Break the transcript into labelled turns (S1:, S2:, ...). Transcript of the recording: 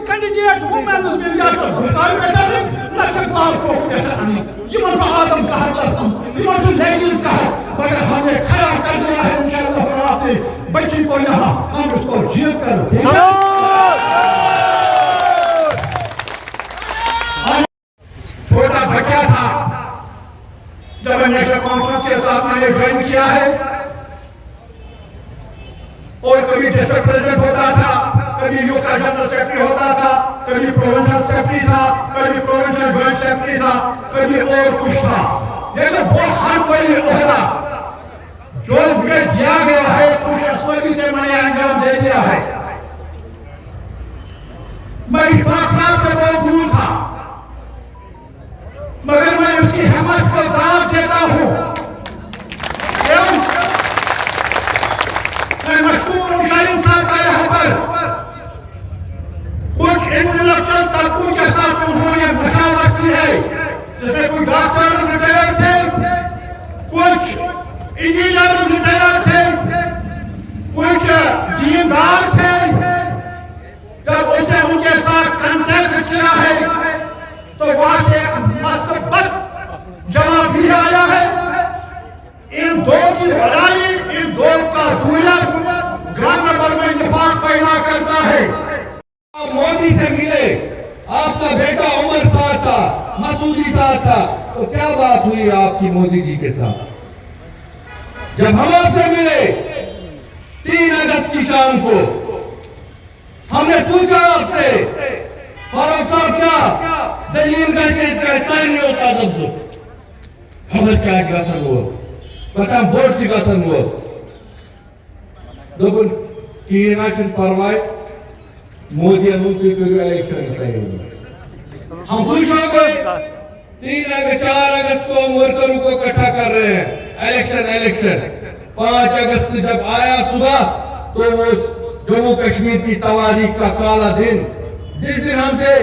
S1: Candidate women आदम कहा ladies कहा, मगर हमने खड़ा कर दिया है इंशाअल्लाह अपनी बच्ची को यहाँ हम उसको जीत कर देंगे। छोटा बच्चा था जब नेशनल कॉन्फ्रेंस के साथ मैंने ज्वाइन किया है, और कभी डिस्ट्रिक्ट प्रेसिडेंट होता था, कभी यूथ का जनरल सेक्रेटरी होता था, कभी प्रोविंशियल सेक्रेटरी था, कभी प्रोविंशियल ज्वाइंट सेक्रेटरी था, कभी और कुछ था। लेकिन बहुत हर कोई ओहदा जो मुझे दिया गया है खुशकिस्मती से मैंने अंजाम दे दिया है। मैं इशफाक साहब से बहुत दूर था, मगर मैं उसकी हिम्मत को दाद देता हूं। मैं मशहूर हूं शाहीन साहब का यहाँ पर कुछ इंटेलेक्चुअल तबकों के साथ उन्होंने मशावरत की है, जिसमें कुछ डॉक्टर रिटायर थे, कुछ इंजीनियर रिटायर थे, कुछ दीनदार थे। जब उसने उनके साथ कांटेक्ट किया है तो वहां से मसबत जवाब भी आया है। इन दो की लड़ाई, इन दो का दुश्मन ग्रामीण में निफाक पैदा करता है।
S2: मोदी से मिले, आपका बेटा उमर साथ था, मसूदी साथ था, तो क्या बात हुई आपकी मोदी जी के साथ? जब हम आपसे मिले 3 अगस्त की शाम को, हमने पूछा आपसे, फारूक साहब क्या दलील कैसे नहीं होता जब खबर क्या गसन वो कथम बोर्ड से गसन वो दोपन कि परवाय मोदी इलेक्शन हम खुश हो गए। 3 अगस्त 4 अगस्त को वर्करों को इकट्ठा कर रहे हैं, इलेक्शन 5 अगस्त जब आया सुबह तो वो जम्मू कश्मीर की तवारीख का काला दिन, जिस दिन हमसे